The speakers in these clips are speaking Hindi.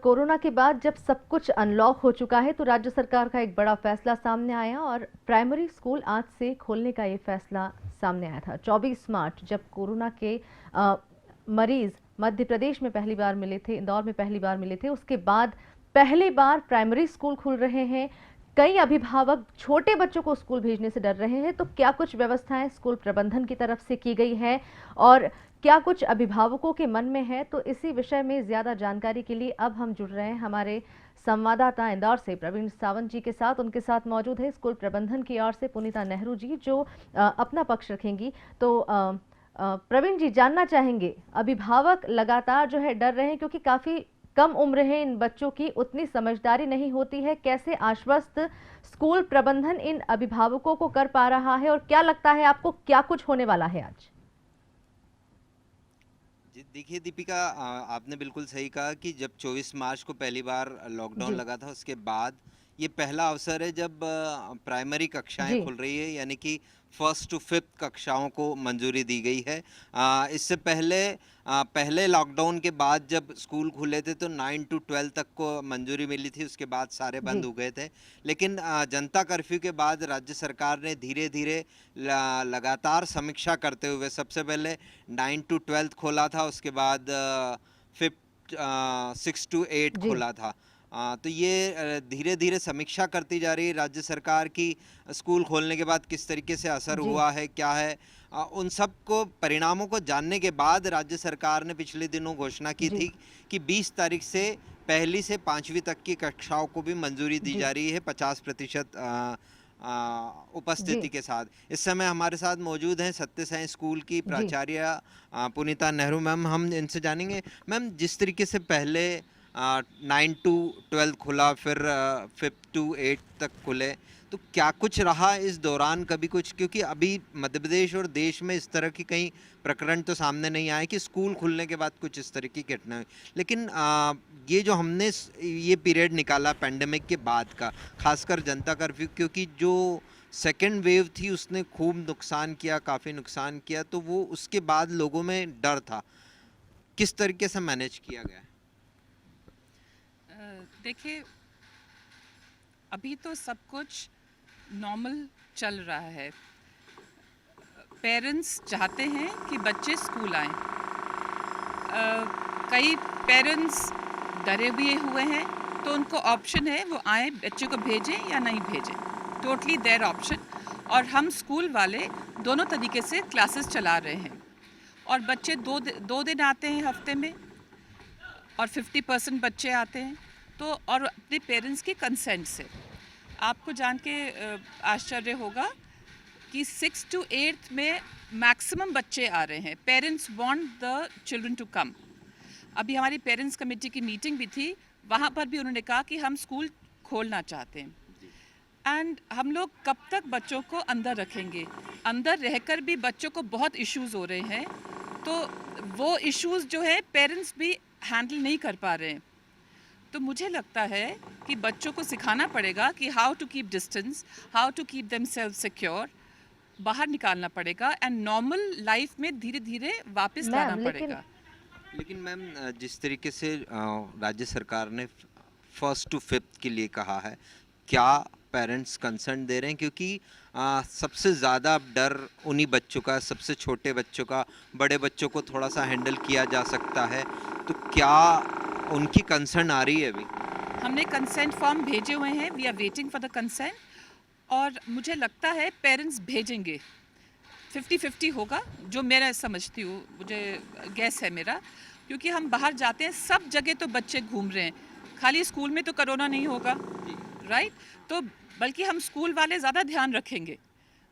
कोरोना के बाद जब सब कुछ अनलॉक हो चुका है तो राज्य सरकार का एक बड़ा फैसला सामने आया और प्राइमरी स्कूल आज से खोलने का ये फैसला सामने आया था। 24 मार्च जब कोरोना के मरीज मध्य प्रदेश में पहली बार मिले थे, इंदौर में पहली बार मिले थे, उसके बाद पहली बार प्राइमरी स्कूल खुल रहे हैं। कई अभिभावक छोटे बच्चों को स्कूल भेजने से डर रहे हैं, तो क्या कुछ व्यवस्थाएं स्कूल प्रबंधन की तरफ से की गई है और क्या कुछ अभिभावकों के मन में है, तो इसी विषय में ज्यादा जानकारी के लिए अब हम जुड़ रहे हैं हमारे संवाददाता इंदौर से प्रवीण सावंत जी के साथ। उनके साथ मौजूद है स्कूल प्रबंधन की ओर से पुनीता नेहरू जी, जो अपना पक्ष रखेंगी। तो प्रवीण जी, जानना चाहेंगे, अभिभावक लगातार जो है डर रहे हैं क्योंकि काफी कम उम्र है इन बच्चों की, उतनी समझदारी नहीं होती है। कैसे आश्वस्त स्कूल प्रबंधन इन अभिभावकों को कर पा रहा है और क्या लगता है आपको, क्या कुछ होने वाला है आज? जी देखिए दीपिका, आपने बिल्कुल सही कहा कि जब 24 मार्च को पहली बार लॉकडाउन लगा था, उसके बाद ये पहला अवसर है जब प्राइमरी कक्षाएं खुल रही है, यानी कि फर्स्ट टू फिफ्थ कक्षाओं को मंजूरी दी गई है। इससे पहले लॉकडाउन के बाद जब स्कूल खुले थे तो 9 टू 12 तक को मंजूरी मिली थी, उसके बाद सारे बंद हो गए थे। लेकिन जनता कर्फ्यू के बाद राज्य सरकार ने धीरे धीरे लगातार समीक्षा करते हुए सबसे पहले 9 टू 12 खोला था, उसके बाद 6 टू 8 खोला था। तो ये धीरे धीरे समीक्षा करती जा रही है राज्य सरकार की स्कूल खोलने के बाद किस तरीके से असर हुआ है, क्या है। उन सब को परिणामों को जानने के बाद राज्य सरकार ने पिछले दिनों घोषणा की थी कि 20 तारीख से पहली से 5वीं तक की कक्षाओं को भी मंजूरी दी जा रही है 50% उपस्थिति के साथ। इस समय हमारे साथ मौजूद हैं सत्य साई स्कूल की प्राचार्य पुनीता नेहरू मैम। हम इनसे जानेंगे, मैम, जिस तरीके से पहले 9 टू 12 खुला, फिर 5 टू 8 तक खुले, तो क्या कुछ रहा इस दौरान कभी कुछ? क्योंकि अभी मध्य प्रदेश और देश में इस तरह की कई प्रकरण तो सामने नहीं आए कि स्कूल खुलने के बाद कुछ इस तरह की घटना हुई, लेकिन ये जो हमने ये पीरियड निकाला पैंडेमिक के बाद का, खासकर जनता कर्फ्यू, क्योंकि जो सेकेंड वेव थी उसने खूब नुकसान किया, काफ़ी नुकसान किया, तो वो उसके बाद लोगों में डर था। किस तरीके से मैनेज किया गया? देखिए, अभी तो सब कुछ नॉर्मल चल रहा है। पेरेंट्स चाहते हैं कि बच्चे स्कूल आएं। कई पेरेंट्स डरे हुए हैं, तो उनको ऑप्शन है वो आए, बच्चे को भेजें या नहीं भेजें, टोटली देयर ऑप्शन। और हम स्कूल वाले दोनों तरीके से क्लासेस चला रहे हैं और बच्चे दो दिन आते हैं हफ्ते में और 50% बच्चे आते हैं, तो और अपने पेरेंट्स के कंसेंट से। आपको जान के आश्चर्य होगा कि 6 टू 8 में मैक्सिमम बच्चे आ रहे हैं। Parents want the children to come. अभी हमारी पेरेंट्स कमेटी की मीटिंग भी थी, वहाँ पर भी उन्होंने कहा कि हम स्कूल खोलना चाहते हैं। एंड हम लोग कब तक बच्चों को अंदर रखेंगे? अंदर रहकर भी बच्चों को बहुत इश्यूज़ हो रहे हैं, तो वो इश्यूज़ जो है पेरेंट्स भी हैंडल नहीं कर पा रहे हैं। तो मुझे लगता है कि बच्चों को सिखाना पड़ेगा कि how to keep distance, how to keep themselves secure, बाहर निकालना पड़ेगा एंड नॉर्मल लाइफ में धीरे धीरे वापस लाना पड़ेगा। लेकिन मैम, जिस तरीके से राज्य सरकार ने फर्स्ट टू फिफ्थ के लिए कहा है, क्या पेरेंट्स कंसर्न दे रहे हैं? क्योंकि सबसे ज़्यादा डर उन्हीं बच्चों का, सबसे छोटे बच्चों का, बड़े बच्चों को थोड़ा सा हैंडल किया जा सकता है, तो क्या उनकी कंसर्न आ रही है? अभी हमने कंसेंट फॉर्म भेजे हुए हैं, we are waiting for the consent, और मुझे लगता है पेरेंट्स भेजेंगे। 50-50 होगा, जो मेरा समझती हूँ, मुझे गैस है मेरा, क्योंकि हम बाहर जाते हैं, सब जगह तो बच्चे घूम रहे हैं, खाली स्कूल में तो कोरोना नहीं होगा, राइट? तो बल्कि हम स्कूल वाले ज़्यादा ध्यान रखेंगे।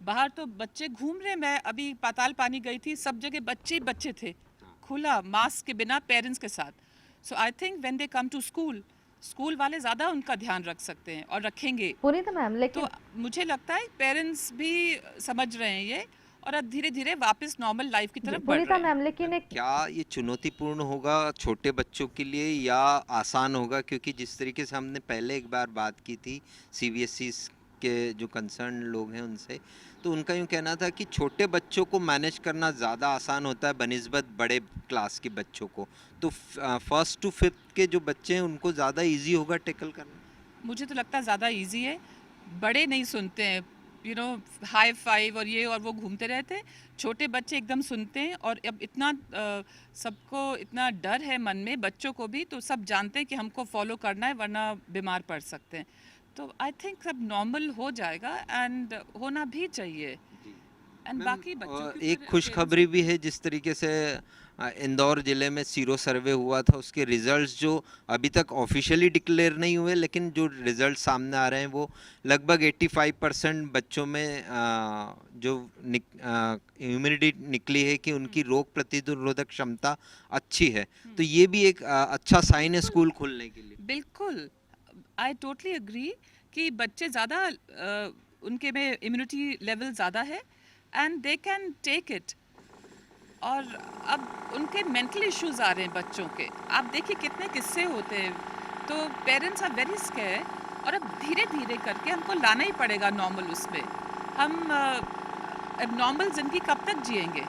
बाहर तो बच्चे घूम रहे हैं, मैं अभी पाताल पानी गई थी, सब जगह बच्चे थे, खुला, मास्क के बिना, पेरेंट्स के साथ। So I think when they come to school वाले ज़्यादा उनका ध्यान रख सकते हैं और रखेंगे। पुनीता मैम, लेकिन तो मुझे लगता है पेरेंट्स भी समझ रहे हैं ये, और अब धीरे धीरे वापस नॉर्मल लाइफ की तरफ बढ़ रहे हैं। मैम, लेकिन क्या ये चुनौतीपूर्ण होगा छोटे बच्चों के लिए या आसान होगा? क्योंकि जिस तरीके से हमने पहले एक बार बात की थी CBSE के जो कंसर्न लोग हैं उनसे, तो उनका यूँ कहना था कि छोटे बच्चों को मैनेज करना ज़्यादा आसान होता है बनिस्बत बड़े क्लास के बच्चों को, तो फर्स्ट टू फिफ्थ के जो बच्चे हैं उनको ज़्यादा ईजी होगा टैकल करना। मुझे तो लगता है ज़्यादा इजी है, बड़े नहीं सुनते हैं, हाई फाइव और ये और वो घूमते रहते हैं। छोटे बच्चे एकदम सुनते हैं, और अब इतना सबको इतना डर है मन में, बच्चों को भी, तो सब जानते हैं कि हमको फॉलो करना है वरना बीमार पड़ सकते हैं। तो आई थिंक सब नॉर्मल हो जाएगा, एंड होना भी चाहिए। एंड मैम, बाकी बच्चों के एक ऊपर खुशखबरी भी है, जिस तरीके से इंदौर ज़िले में सीरो सर्वे हुआ था, उसके रिजल्ट्स जो अभी तक ऑफिशियली डिक्लेयर नहीं हुए, लेकिन जो रिजल्ट सामने आ रहे हैं वो लगभग 85% बच्चों में जो इम्यूनिटी निकली है कि उनकी रोग प्रतिरोधक क्षमता अच्छी है, तो ये भी एक अच्छा साइन है स्कूल खुलने के लिए। बिल्कुल, आई टोटली एग्री कि बच्चे ज़्यादा उनके में इम्यूनिटी लेवल ज़्यादा है, and they can take it. और अब उनके मेंटल इश्यूज आ रहे हैं बच्चों के, आप देखिए कितने किस्से होते हैं, तो पेरेंट्स आर वेरी स्केयर, और अब धीरे धीरे करके हमको लाना ही पड़ेगा नॉर्मल उसमें। हम अब नॉर्मल ज़िंदगी कब तक जिएंगे?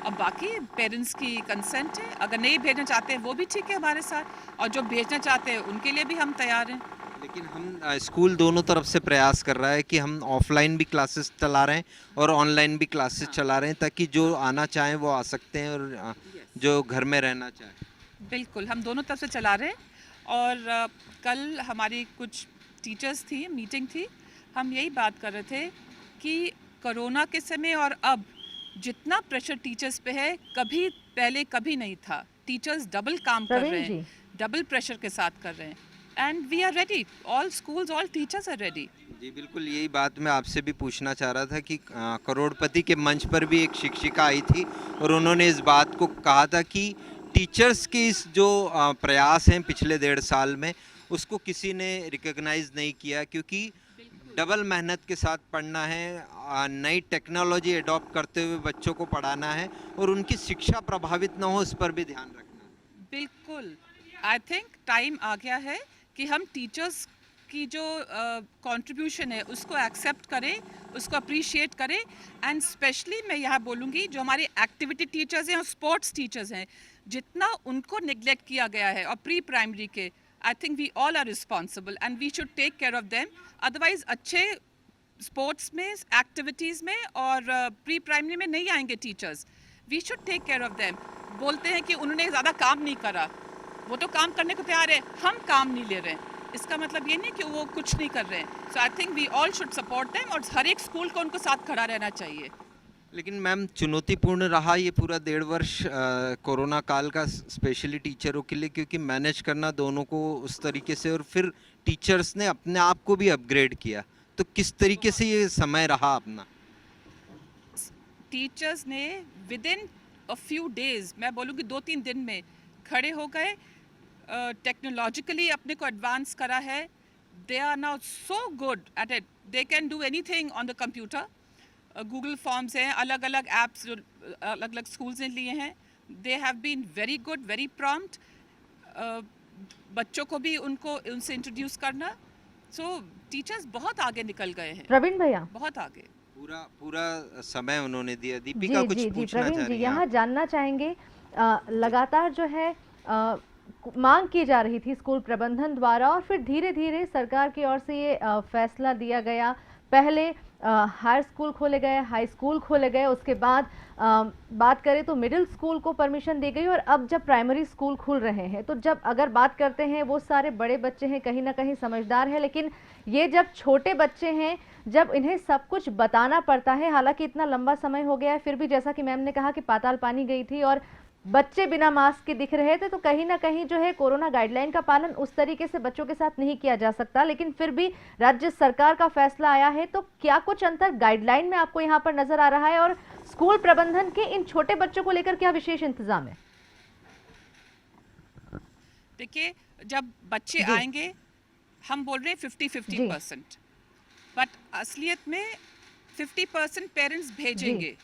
अब बाकी पेरेंट्स की कंसेंट है, अगर नहीं भेजना चाहते हैं वो भी ठीक है हमारे साथ, और जो भेजना चाहते हैं उनके लिए भी हम तैयार हैं। लेकिन हम स्कूल दोनों तरफ से प्रयास कर रहा है कि हम ऑफलाइन भी क्लासेस चला रहे हैं और ऑनलाइन भी क्लासेस चला रहे हैं, ताकि जो आना चाहें वो आ सकते हैं, और जो घर में रहना चाहें। बिल्कुल, हम दोनों तरफ से चला रहे हैं। और कल हमारी कुछ टीचर्स थी, मीटिंग थी, हम यही बात कर रहे थे कि कोरोना के समय और अब जितना प्रेशर टीचर्स पे है, कभी पहले कभी नहीं था। टीचर्स डबल काम कर रहे हैं, डबल प्रेशर के साथ कर रहे हैं, and we are ready, all schools, all teachers are ready. जी बिल्कुल, यही बात मैं आपसे भी पूछना चाह रहा था कि करोड़पति के मंच पर भी एक शिक्षिका आई थी और उन्होंने इस बात को कहा था कि टीचर्स के इस जो प्रयास हैं पिछले 1.5 साल में, उसको किसी ने रिकॉग्नाइज नहीं किया, क्योंकि डबल मेहनत के साथ पढ़ना है, नई टेक्नोलॉजी अडॉप्ट करते हुए बच्चों को पढ़ाना है, और उनकी शिक्षा प्रभावित ना हो, इस पर भी ध्यान रखना है। बिल्कुल, आई थिंक टाइम आ गया है कि हम टीचर्स की जो कंट्रीब्यूशन है उसको एक्सेप्ट करें, उसको अप्रिशिएट करें, एंड स्पेशली मैं यहाँ बोलूँगी जो हमारे एक्टिविटी टीचर्स हैं और स्पोर्ट्स टीचर्स हैं, जितना उनको निगलेक्ट किया गया है, और प्री प्राइमरी के, I think we all are responsible and we should take care of them. Otherwise अच्छे स्पोर्ट्स में, एक्टिविटीज़ में और प्री प्राइमरी में नहीं आएंगे teachers. We should take care of them. बोलते हैं कि उन्होंने ज़्यादा काम नहीं करा, वो तो काम करने को तैयार है, हम काम नहीं ले रहे हैं, इसका मतलब ये नहीं कि वो कुछ नहीं कर रहे हैं। So I think we all should support them, और हर एक स्कूल को उनको साथ खड़ा रहना चाहिए। लेकिन मैम, चुनौतीपूर्ण रहा ये पूरा 1.5 वर्ष कोरोना काल का, स्पेशली टीचरों के लिए, क्योंकि मैनेज करना दोनों को उस तरीके से, और फिर टीचर्स ने अपने आप को भी अपग्रेड किया, तो किस तरीके से ये समय रहा अपना? टीचर्स ने with in a few days, मैं बोलूँगी 2-3 दिन में खड़े हो गए, टेक्नोलॉजिकली अपने को एडवांस करा है। They are now so good at it, they can do anything on the computer. Google forms हैं, अलग अलग ऐप्स जो अलग अलग स्कूल्स ने लिए हैं, they have been very good, very prompt. बच्चों को भी उनसे इंट्रोड्यूस करना, सो टीचर्स बहुत आगे निकल गए हैं, प्रवीण भैया, बहुत आगे। पूरा समय उन्होंने दिया। दीपिका कुछ पूछना चाह प्रवीण रही जी, हैं यहाँ आप? जानना चाहेंगे, लगातार जो है मांग की जा रही थी स्कूल प्रबंधन द्वारा, और फिर धीरे धीरे सरकार की ओर से ये फैसला दिया गया। पहले हाई स्कूल खोले गए, हाई स्कूल खोले गए, उसके बाद बात करें तो मिडिल स्कूल को परमिशन दी गई, और अब जब प्राइमरी स्कूल खुल रहे हैं, तो जब अगर बात करते हैं, वो सारे बड़े बच्चे हैं, कहीं ना कहीं समझदार हैं, लेकिन ये जब छोटे बच्चे हैं, जब इन्हें सब कुछ बताना पड़ता है, हालांकि इतना लंबा समय हो गया है, फिर भी जैसा कि मैम ने कहा कि पाताल पानी गई थी और बच्चे बिना मास्क के दिख रहे थे, तो कहीं ना कहीं जो है कोरोना गाइडलाइन का पालन उस तरीके से बच्चों के साथ नहीं किया जा सकता। लेकिन फिर भी राज्य सरकार का फैसला आया है, तो क्या कुछ अंतर गाइडलाइन में आपको यहाँ पर नजर आ रहा है, और स्कूल प्रबंधन के इन छोटे बच्चों को लेकर क्या विशेष इंतजाम है? देखिए, जब बच्चे आएंगे, हम बोल रहे हैं 50-50%, बट असलियत में 50% पेरेंट्स भेजेंगे,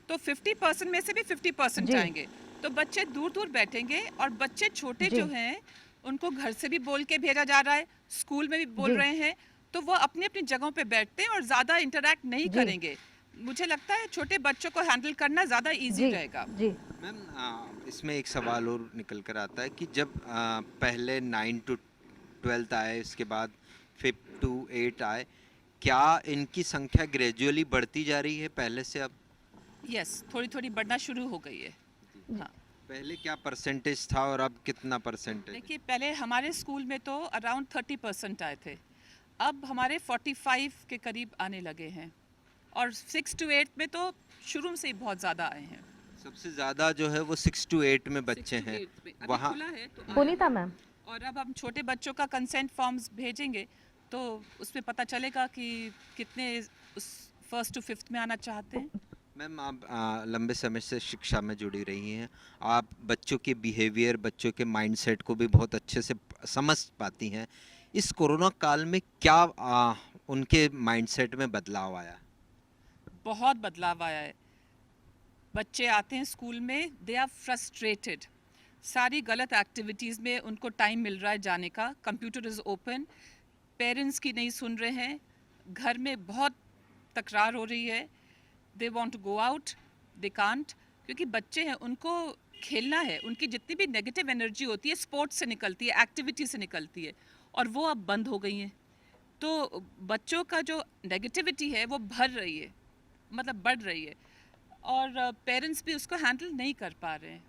तो 50% में से भी 50% आएंगे, तो बच्चे दूर दूर बैठेंगे, और बच्चे छोटे जो हैं उनको घर से भी बोल के भेजा जा रहा है, स्कूल में भी बोल रहे हैं, तो वो अपनी अपनी जगहों पे बैठते हैं और ज़्यादा इंटरेक्ट नहीं जी। करेंगे। मुझे लगता है छोटे बच्चों को हैंडल करना ज़्यादा इजी जी रहेगा। जी मैम इसमें एक सवाल और निकल कर आता है कि जब पहले 9 टू 12th आए, उसके बाद 5 टू 8 आए, क्या इनकी संख्या ग्रेजुअली बढ़ती जा रही है पहले से अब? यस, थोड़ी थोड़ी बढ़ना शुरू हो गई है। हाँ, पहले क्या परसेंटेज था और अब कितना परसेंटेज? देखिए पहले हमारे स्कूल में तो अराउंड 30% आए थे, अब हमारे 45 के करीब आने लगे हैं, और 6 टू 8 में तो शुरू से ही बहुत ज़्यादा आए हैं। सबसे ज़्यादा जो है वो 6 टू 8 में 6 बच्चे to हैं 8 में। अभी वहाँ। खुला है तो आए पुनीता हैं। मैम। और अब हम छोटे बच्चों का कंसेंट फॉर्म्स भेजेंगे तो उसमें पता चलेगा कि कितने उस फर्स्ट टू फिफ्थ में आना चाहते हैं। मैम आप लंबे समय से शिक्षा में जुड़ी रही हैं, आप बच्चों के बिहेवियर, बच्चों के माइंडसेट को भी बहुत अच्छे से समझ पाती हैं। इस कोरोना काल में क्या उनके माइंडसेट में बदलाव आया? बहुत बदलाव आया है। बच्चे आते हैं स्कूल में, दे आर फ्रस्ट्रेटेड, सारी गलत एक्टिविटीज़ में उनको टाइम मिल रहा है जाने का, कंप्यूटर इज़ ओपन, पेरेंट्स की नहीं सुन रहे हैं, घर में बहुत तकरार हो रही है, they want to go out, they can't, क्योंकि बच्चे हैं, उनको खेलना है, उनकी जितनी भी नेगेटिव एनर्जी होती है स्पोर्ट्स से निकलती है, एक्टिविटी से निकलती है, और वो अब बंद हो गई हैं। तो बच्चों का जो नेगेटिविटी है वो भर रही है, मतलब बढ़ रही है, और पेरेंट्स भी उसको हैंडल नहीं कर पा रहे हैं।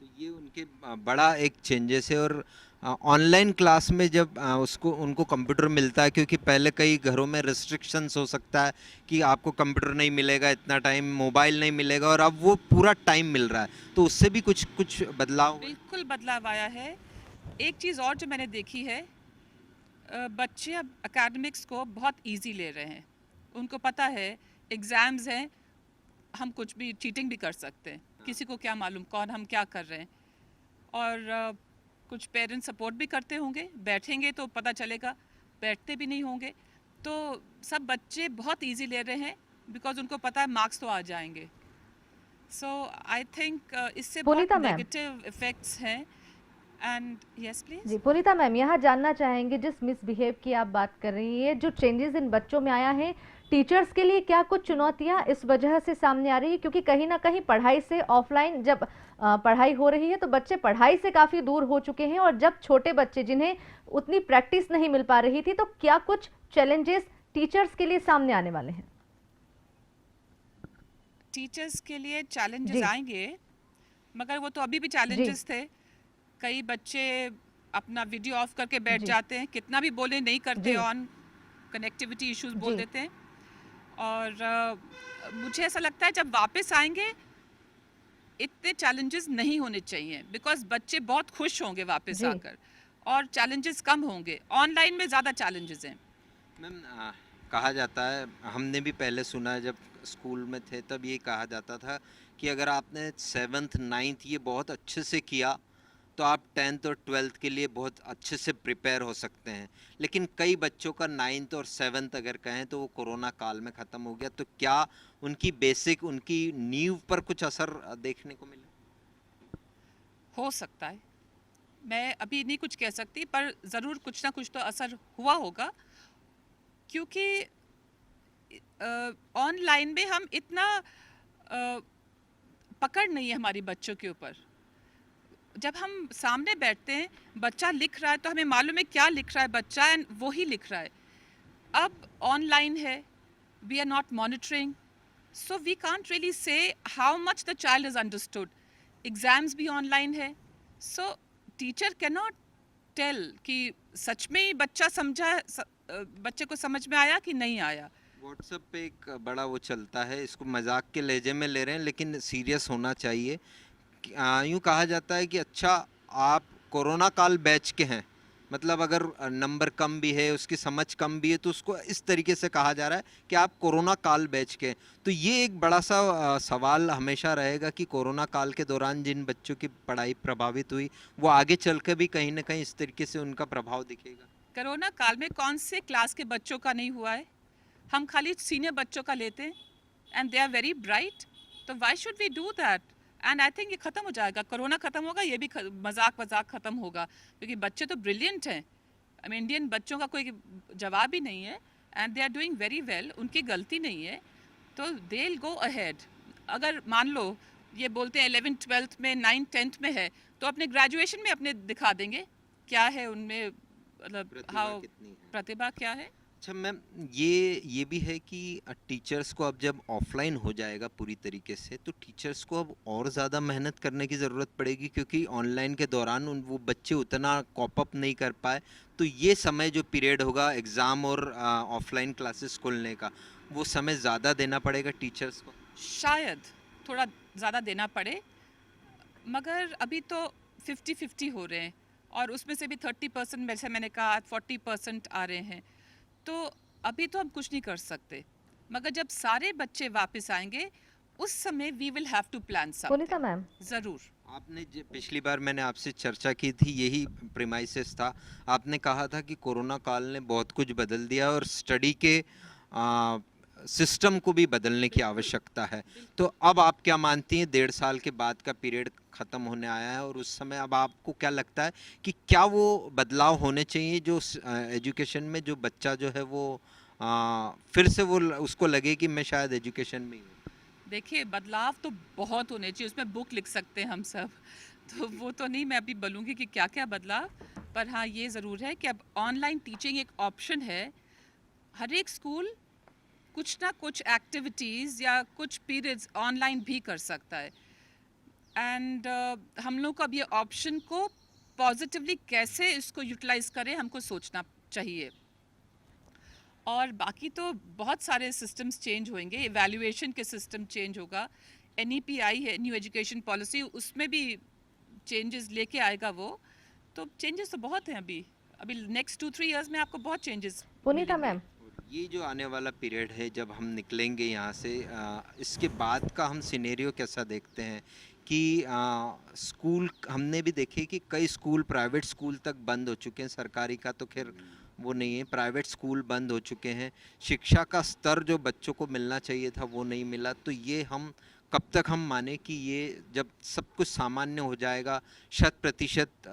तो ये उनके बड़ा एक चेंजेस है। और ऑनलाइन क्लास में जब उसको उनको कंप्यूटर मिलता है, क्योंकि पहले कई घरों में रिस्ट्रिक्शंस हो सकता है कि आपको कंप्यूटर नहीं मिलेगा इतना टाइम, मोबाइल नहीं मिलेगा, और अब वो पूरा टाइम मिल रहा है, तो उससे भी कुछ कुछ बदलाव हुआ है? बिल्कुल बदलाव आया है। एक चीज़ और जो मैंने देखी है, बच्चे अब एकेडमिक्स को बहुत इजी ले रहे हैं, उनको पता है एग्ज़ाम्स हैं, हम कुछ भी चीटिंग भी कर सकते हैं, किसी को क्या मालूम कौन हम क्या कर रहे हैं। और कुछ पेरेंट्स सपोर्ट भी करते होंगे, बैठेंगे तो पता चलेगा, बैठते भी नहीं होंगे, तो सब बच्चे बहुत इजी ले रहे हैं बिकॉज उनको पता है मार्क्स तो आ जाएंगे। सो आई थिंक इससे बहुत पुनीता मैम। नेगेटिव इफेक्ट्स हैं। And yes please. जी पुनीता मैम, यहाँ जानना चाहेंगे, जिस मिसबिहेव की आप बात कर रही हैं, जो चेंजेस इन बच्चों में आया है, टीचर्स के लिए क्या कुछ चुनौतियाँ इस वजह से सामने आ रही है? क्योंकि कहीं ना कहीं पढ़ाई से ऑफलाइन जब पढ़ाई हो रही है तो बच्चे पढ़ाई से काफ़ी दूर हो चुके हैं, और जब छोटे बच्चे जिन्हें उतनी प्रैक्टिस नहीं मिल पा रही थी, तो क्या कुछ चैलेंजेस टीचर्स के लिए सामने आने वाले हैं? टीचर्स के लिए चैलेंजेस जी आएंगे, मगर वो तो अभी भी जी चैलेंजेस थे। कई बच्चे अपना वीडियो ऑफ करके बैठ जी जाते हैं, कितना भी बोले नहीं करते, जी ऑन कनेक्टिविटी इश्यूज बोल जी देते हैं। और मुझे ऐसा लगता है जब वापस आएंगे इतने चैलेंजेस नहीं होने चाहिए, बिकॉज बच्चे बहुत खुश होंगे वापस जी आकर, और चैलेंजेस कम होंगे। ऑनलाइन में ज़्यादा चैलेंजेस हैं। मैम कहा जाता है, हमने भी पहले सुना है जब स्कूल में थे तब ये कहा जाता था कि अगर आपने 7th 9th ये बहुत अच्छे से किया तो आप 10th और 12th के लिए बहुत अच्छे से प्रिपेयर हो सकते हैं। लेकिन कई बच्चों का 9th और 7th अगर कहें तो वो कोरोना काल में ख़त्म हो गया, तो क्या उनकी बेसिक, उनकी नींव पर कुछ असर देखने को मिला? हो सकता है, मैं अभी नहीं कुछ कह सकती, पर ज़रूर कुछ ना कुछ तो असर हुआ होगा, क्योंकि ऑनलाइन में हम इतना पकड़ नहीं है हमारी बच्चों के ऊपर। जब हम सामने बैठते हैं, बच्चा लिख रहा है तो हमें मालूम है क्या लिख रहा है बच्चा, एंड वो ही लिख रहा है। अब ऑनलाइन है, we are not monitoring, so we can't really say how much the child is understood. Exams भी ऑनलाइन है, so teacher can not tell कि सच में ही बच्चा समझा, बच्चे को समझ में आया कि नहीं आया। व्हाट्सएप पे एक बड़ा वो चलता है, इसको मजाक के लहजे में ले रहे हैं लेकिन सीरियस होना चाहिए। यूँ कहा जाता है कि अच्छा आप कोरोना काल बैच के हैं, मतलब अगर नंबर कम भी है, उसकी समझ कम भी है, तो उसको इस तरीके से कहा जा रहा है कि आप कोरोना काल बैच के हैं। तो ये एक बड़ा सा सवाल हमेशा रहेगा कि कोरोना काल के दौरान जिन बच्चों की पढ़ाई प्रभावित हुई, वो आगे चल के भी कहीं ना कहीं इस तरीके से उनका प्रभाव दिखेगा। कोरोना काल में कौन से क्लास के बच्चों का नहीं हुआ है? हम खाली सीनियर बच्चों का लेते हैं, and they are very bright, तो why should we do that? And I think ये ख़त्म हो जाएगा, कोरोना ख़त्म होगा, ये भी मजाक ख़त्म होगा, क्योंकि बच्चे तो ब्रिलियंट हैं, इंडियन बच्चों का कोई जवाब ही नहीं है and they are doing very well, उनकी गलती नहीं है, तो दे विल गो अहेड। अगर मान लो ये बोलते हैं 11th-12th में 9th-10th में है, तो अपने ग्रेजुएशन में अपने दिखा देंगे क्या है उनमें, मतलब प्रतिभा हाउ कितनी है। प्रतिभा क्या है। अच्छा मैम, ये भी है कि टीचर्स को अब जब ऑफलाइन हो जाएगा पूरी तरीके से, तो टीचर्स को अब और ज़्यादा मेहनत करने की ज़रूरत पड़ेगी, क्योंकि ऑनलाइन के दौरान वो बच्चे उतना कॉप अप नहीं कर पाए। तो ये समय जो पीरियड होगा एग्ज़ाम और ऑफलाइन क्लासेस खुलने का, वो समय ज़्यादा देना पड़ेगा टीचर्स को। शायद थोड़ा ज़्यादा देना पड़े, मगर अभी तो 50-50 हो रहे हैं और उसमें से भी 30%, जैसे मैंने कहा 40% आ रहे हैं, तो अभी तो हम कुछ नहीं कर सकते, मगर जब सारे बच्चे वापस आएंगे उस समय we will have to plan Punita something. Ma'am, ज़रूर। आपने पिछली बार मैंने आपसे चर्चा की थी, यही प्रीमाइसेस था। आपने कहा था कि कोरोना काल ने बहुत कुछ बदल दिया और स्टडी के सिस्टम को भी बदलने की आवश्यकता है। तो अब आप क्या मानती हैं, 1.5 साल के बाद का पीरियड ख़त्म होने आया है और उस समय अब आपको क्या लगता है कि क्या वो बदलाव होने चाहिए जो एजुकेशन में, जो बच्चा जो है वो फिर से वो उसको लगे कि मैं शायद एजुकेशन में ही हूँ? देखिए बदलाव तो बहुत होने चाहिए, उसमें बुक लिख सकते हैं हम सब, तो वो तो नहीं मैं अभी बोलूँगी कि क्या क्या बदलाव, पर हाँ ये ज़रूर है कि अब ऑनलाइन टीचिंग एक ऑप्शन है। हर एक स्कूल कुछ ना कुछ एक्टिविटीज़ या कुछ पीरियड्स ऑनलाइन भी कर सकता है एंड हम लोग को अब ये ऑप्शन को पॉजिटिवली कैसे इसको यूटिलाइज करें हमको सोचना चाहिए। और बाकी तो बहुत सारे सिस्टम्स चेंज होंगे, इवैल्यूएशन के सिस्टम चेंज होगा, NEP है न्यू एजुकेशन पॉलिसी, उसमें भी चेंजेस लेके आएगा वो, तो चेंजेस तो बहुत हैं अभी अभी नेक्स्ट 2-3 इयर्स में आपको बहुत चेंजेस पुनीता मिलेंगे। मैम, ये जो आने वाला पीरियड है जब हम निकलेंगे यहाँ से, इसके बाद का हम सिनेरियो कैसा देखते हैं कि स्कूल हमने भी देखे कि कई स्कूल, प्राइवेट स्कूल तक बंद हो चुके हैं। सरकारी का तो खैर वो नहीं है, प्राइवेट स्कूल बंद हो चुके हैं। शिक्षा का स्तर जो बच्चों को मिलना चाहिए था वो नहीं मिला। तो ये हम कब तक हम माने कि ये जब सब कुछ सामान्य हो जाएगा, 100%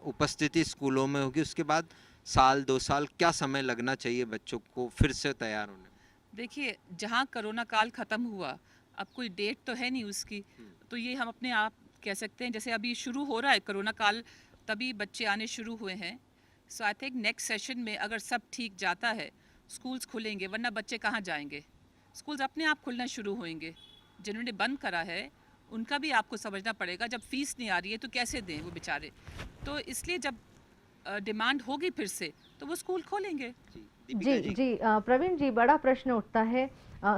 उपस्थिति स्कूलों में होगी, उसके बाद साल 2 साल क्या समय लगना चाहिए बच्चों को फिर से तैयार होने में? देखिए जहाँ कोरोना काल ख़त्म हुआ, अब कोई डेट तो है नहीं उसकी, तो ये हम अपने आप कह सकते हैं जैसे अभी शुरू हो रहा है कोरोना काल, तभी बच्चे आने शुरू हुए हैं। So I think next session में अगर सब ठीक जाता है स्कूल्स खुलेंगे, वरना बच्चे कहाँ जाएंगे। स्कूल्स अपने आप खुलना शुरू होंगे। जिन्होंने बंद करा है उनका भी आपको समझना पड़ेगा, जब फीस नहीं आ रही है तो कैसे दें वो बेचारे। तो इसलिए जब डिमांड होगी फिर से तो वो स्कूल खोलेंगे। दीपिका जी जी प्रवीण जी, बड़ा प्रश्न उठता है।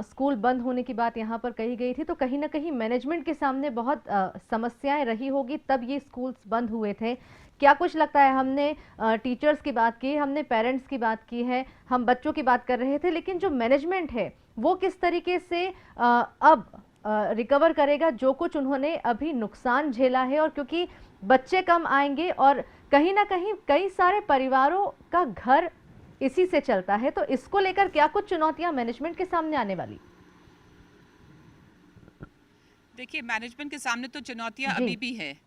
स्कूल बंद होने की बात यहाँ पर कही गई थी, तो कहीं ना कहीं मैनेजमेंट के सामने बहुत समस्याएं रही होगी, तब ये स्कूल्स बंद हुए थे। क्या कुछ लगता है, हमने टीचर्स की बात की, हमने पेरेंट्स की बात की है, हम बच्चों की बात कर रहे थे, लेकिन जो मैनेजमेंट है वो किस तरीके से अब रिकवर करेगा जो कुछ उन्होंने अभी नुकसान झेला है? और क्योंकि बच्चे कम आएंगे और कहीं ना कहीं कई सारे परिवारों का घर इसी से चलता है, तो इसको लेकर क्या कुछ चुनौतियां मैनेजमेंट के सामने आने वाली? देखिए मैनेजमेंट के सामने तो चुनौतियां जी अभी भी हैं।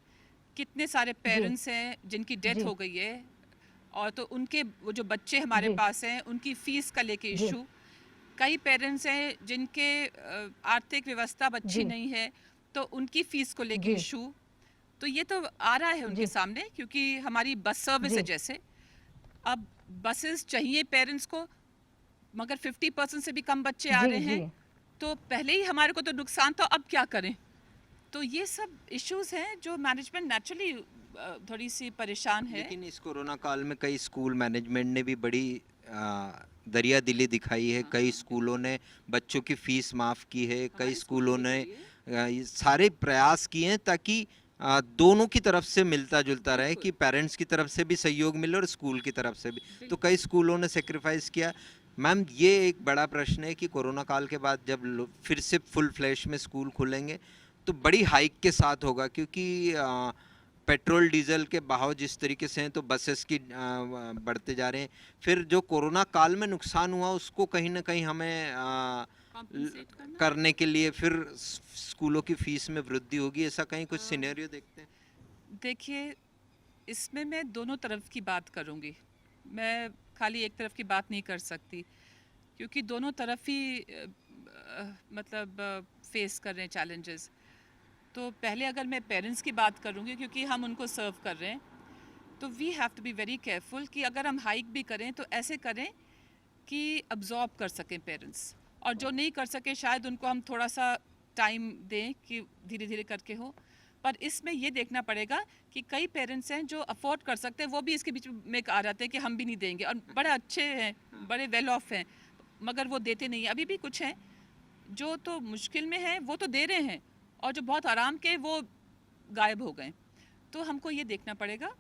कितने सारे जी पेरेंट्स हैं जिनकी डेथ जी हो गई है, और तो उनके वो जो बच्चे हमारे जी पास हैं उनकी फीस का लेके जी इशू। कई पेरेंट्स हैं जिनके आर्थिक व्यवस्था अच्छी जी नहीं है, तो उनकी फीस को लेके जी इशू। तो ये तो आ रहा है उनके जी सामने, क्योंकि हमारी बस सर्विस है जी जैसे, अब बसेस चाहिए पेरेंट्स को, मगर 50% से भी कम बच्चे आ जी रहे जी हैं, तो पहले ही हमारे को तो नुकसान, तो अब क्या करें। तो ये सब इश्यूज हैं जो मैनेजमेंट नेचुरली थोड़ी सी परेशान है। लेकिन इस कोरोना काल में कई स्कूल मैनेजमेंट ने भी बड़ी दरिया दिली दिखाई है। कई स्कूलों ने बच्चों की फीस माफ़ की है, कई स्कूलों ने ये सारे प्रयास किए हैं ताकि दोनों की तरफ से मिलता जुलता रहे, कि पेरेंट्स की तरफ से भी सहयोग मिले और स्कूल की तरफ से भी। तो कई स्कूलों ने सेक्रीफाइस किया। मैम, ये एक बड़ा प्रश्न है कि कोरोना काल के बाद जब फिर से फुल फ्लैश में स्कूल खुलेंगे तो बड़ी हाइक के साथ होगा, क्योंकि पेट्रोल डीजल के भाव जिस तरीके से हैं, तो बसेस की बढ़ते जा रहे हैं। फिर जो कोरोना काल में नुकसान हुआ उसको कहीं ना कहीं हमें Compensate करना। करने के लिए फिर स्कूलों की फीस में वृद्धि होगी, ऐसा कहीं कुछ सिनेरियो देखते हैं? देखिए इसमें मैं दोनों तरफ की बात करूंगी। मैं खाली एक तरफ की बात नहीं कर सकती, क्योंकि दोनों तरफ ही मतलब फेस कर रहे हैं चैलेंजेस। तो पहले अगर मैं पेरेंट्स की बात करूँगी, क्योंकि हम उनको सर्व कर रहे हैं, तो we have to be very careful कि अगर हम हाइक भी करें तो ऐसे करें कि अब्जॉर्ब कर सकें पेरेंट्स, और जो नहीं कर सके शायद उनको हम थोड़ा सा टाइम दें कि धीरे धीरे करके हो। पर इसमें ये देखना पड़ेगा कि कई पेरेंट्स हैं जो अफोर्ड कर सकते हैं, वो भी इसके बीच में आ जाते हैं कि हम भी नहीं देंगे, और बड़े अच्छे हैं, बड़े वेल ऑफ हैं, मगर वो देते नहीं हैं। अभी भी कुछ हैं जो तो मुश्किल में हैं, वो तो दे रहे हैं, और जो बहुत आराम के वो गायब हो गए। तो हमको ये देखना पड़ेगा,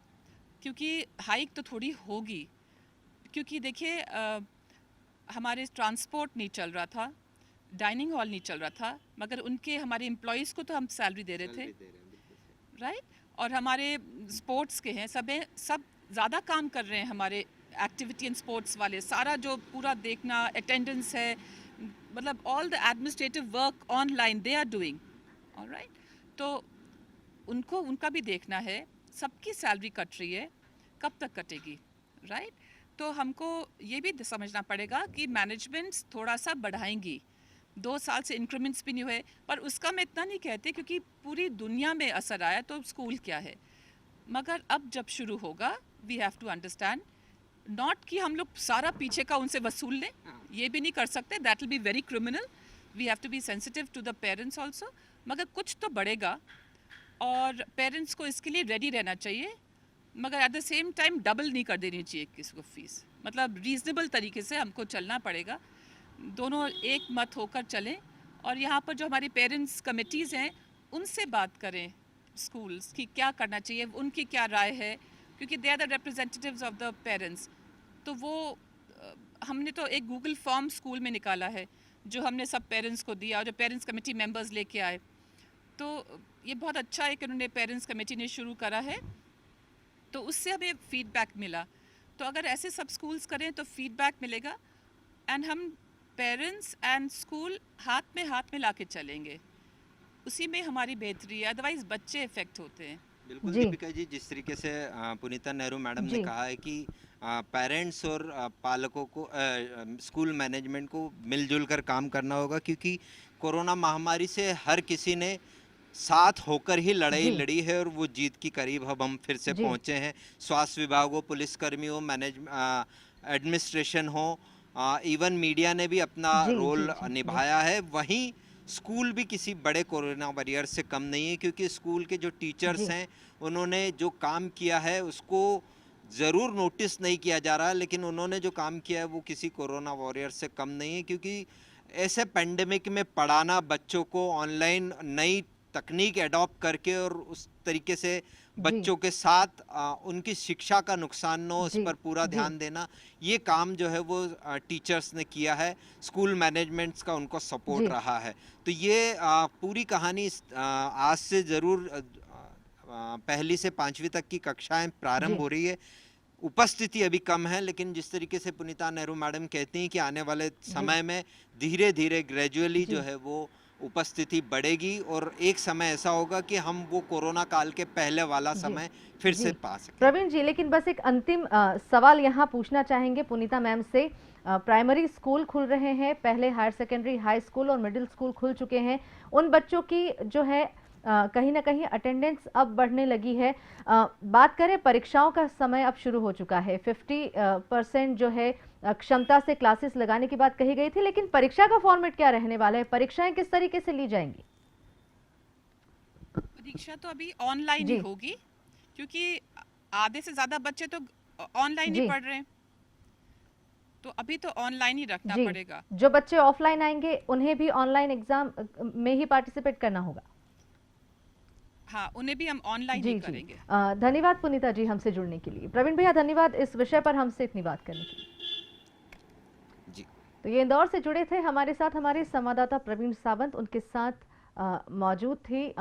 क्योंकि हाइक तो थोड़ी होगी, क्योंकि देखिए हमारे ट्रांसपोर्ट नहीं चल रहा था, डाइनिंग हॉल नहीं चल रहा था, मगर उनके हमारे एम्प्लॉयज़ को तो हम सैलरी दे रहे थे, राइट। और हमारे स्पोर्ट्स के हैं, सब ज़्यादा काम कर रहे हैं हमारे एक्टिविटी एंड स्पोर्ट्स वाले, सारा जो पूरा देखना, अटेंडेंस है, मतलब all the administrative work online they are doing, alright. तो उनको उनका भी देखना है, सबकी सैलरी कट रही है, कब तक कटेगी, राइट। तो हमको ये भी समझना पड़ेगा कि मैनेजमेंट्स थोड़ा सा बढ़ाएंगी। 2 साल से इंक्रीमेंट्स भी नहीं हुए, पर उसका मैं इतना नहीं कहती, क्योंकि पूरी दुनिया में असर आया, तो स्कूल क्या है। मगर अब जब शुरू होगा, we have to understand, not कि हम लोग सारा पीछे का उनसे वसूल लें, ये भी नहीं कर सकते, that will be very criminal. We have to be sensitive to the parents also, मगर कुछ तो बढ़ेगा, और पेरेंट्स को इसके लिए रेडी रहना चाहिए, मगर at the same time double नहीं कर देनी चाहिए किसी को फीस। मतलब रीजनेबल तरीके से हमको चलना पड़ेगा, दोनों एक मत होकर चलें। और यहाँ पर जो हमारी पेरेंट्स कमिटीज़ हैं, उनसे बात करें स्कूल्स की क्या करना चाहिए, उनकी क्या राय है, क्योंकि they are the representatives of the parents. तो वो हमने तो एक गूगल फॉर्म स्कूल में निकाला है, जो हमने सब पेरेंट्स को दिया, और जो पेरेंट्स कमेटी मेंबर्स लेके आए। तो ये बहुत अच्छा है कि उन्होंने पेरेंट्स कमेटी ने शुरू करा है, तो उससे हमें फीडबैक मिला। तो अगर ऐसे सब स्कूल्स करें तो फीडबैक मिलेगा, एंड हम पेरेंट्स एंड स्कूल हाथ में ला के चलेंगे, उसी में हमारी बेहतरी है, अदरवाइज बच्चे इफेक्ट होते हैं। बिल्कुल जी दीपिका जी, जिस तरीके से पुनीता नेहरू मैडम ने जी कहा है कि पेरेंट्स और पालकों को स्कूल मैनेजमेंट को मिलजुल कर काम करना होगा, क्योंकि कोरोना महामारी से हर किसी ने साथ होकर ही लड़ाई जी लड़ी है, और वो जीत की करीब अब हम फिर से जी पहुंचे हैं। स्वास्थ्य विभाग हो, पुलिसकर्मी हो, एडमिनिस्ट्रेशन हो, इवन मीडिया ने भी अपना जी जी रोल जी जी निभाया है। वहीं स्कूल भी किसी बड़े कोरोना वॉरियर से कम नहीं है, क्योंकि स्कूल के जो टीचर्स जी हैं, उन्होंने जो काम किया है उसको ज़रूर नोटिस नहीं किया जा रहा, लेकिन उन्होंने जो काम किया है वो किसी कोरोना वॉरियर से कम नहीं है। क्योंकि ऐसे पेंडेमिक में पढ़ाना, बच्चों को ऑनलाइन नई तकनीक एडॉप्ट करके और उस तरीके से जी बच्चों के साथ उनकी शिक्षा का नुकसान न हो, इस जी पर पूरा जी ध्यान देना, ये काम जो है वो टीचर्स ने किया है, स्कूल मैनेजमेंट्स का उनको सपोर्ट जी रहा है। तो ये पूरी कहानी आज से ज़रूर पहली से 5वीं तक की कक्षाएं प्रारंभ जी हो रही है। उपस्थिति अभी कम है, लेकिन जिस तरीके से पुनीता नेहरू मैडम कहती हैं कि आने वाले जी समय में धीरे धीरे ग्रेजुअली जो जी है वो उपस्थिति बढ़ेगी, और एक समय ऐसा होगा कि हम वो कोरोना काल के पहले वाला जी समय फिर जी से पा सकेंगे। प्रवीण जी, लेकिन बस एक अंतिम सवाल यहाँ पूछना चाहेंगे पुनीता मैम से। प्राइमरी स्कूल खुल रहे हैं, पहले हायर सेकेंडरी, हाई स्कूल और मिडिल स्कूल खुल चुके हैं। उन बच्चों की जो है कहीं ना कहीं अटेंडेंस अब बढ़ने लगी है। बात करें परीक्षाओं का समय अब शुरू हो चुका है, 50% जो है क्षमता से क्लासेस लगाने की बात कही गई थी, लेकिन परीक्षा का फॉर्मेट क्या रहने वाला है, परीक्षाएं किस तरीके से ली जाएंगी? परीक्षा तो अभी ऑनलाइन ही जी होगी, क्योंकि आधे से ज़्यादा बच्चे तो ऑनलाइन ही जी पढ़ रहे हैं, तो अभी तो ऑनलाइन ही रखना जी पड़ेगा। जो बच्चे ऑफलाइन आएंगे उन्हें भी ऑनलाइन एग्जाम में ही पार्टिसिपेट करना होगा। हाँ, उन्हें भी हम ऑनलाइन ही जी जी करेंगे। धन्यवाद पुनीता जी हमसे जुड़ने के लिए। प्रवीण भैया धन्यवाद इस विषय पर हमसे इतनी बात करने के लिए। जी, तो ये इंदौर से जुड़े थे हमारे साथ हमारे संवाददाता प्रवीण सावंत, उनके साथ मौजूद थी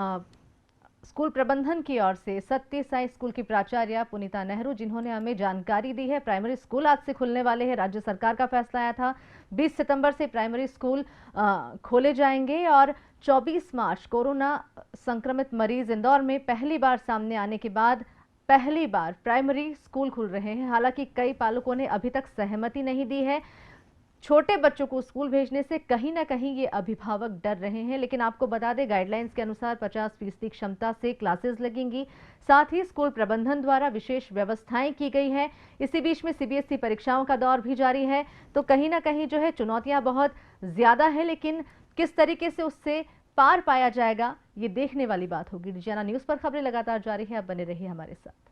स्कूल प्रबंधन की ओर से सत्य साई स्कूल की प्राचार्य पुनीता नेहरू, जिन्होंने हमें जानकारी दी है। प्राइमरी स्कूल आज से खुलने वाले हैं, राज्य सरकार का फैसला आया था 20 सितंबर से प्राइमरी स्कूल खोले जाएंगे, और 24 मार्च कोरोना संक्रमित मरीज इंदौर में पहली बार सामने आने के बाद पहली बार प्राइमरी स्कूल खुल रहे हैं। हालांकि कई पालकों ने अभी तक सहमति नहीं दी है। छोटे बच्चों को स्कूल भेजने से कहीं ना कहीं ये अभिभावक डर रहे हैं। लेकिन आपको बता दें, गाइडलाइंस के अनुसार 50% क्षमता से क्लासेस लगेंगी। साथ ही स्कूल प्रबंधन द्वारा विशेष व्यवस्थाएं की गई हैं। इसी बीच में सीबीएसई परीक्षाओं का दौर भी जारी है, तो कहीं ना कहीं जो है चुनौतियां बहुत ज्यादा है। लेकिन किस तरीके से उससे पार पाया जाएगा, ये देखने वाली बात होगी। रिजाना न्यूज पर खबरें लगातार जारी है, अब बने रहिए हमारे साथ।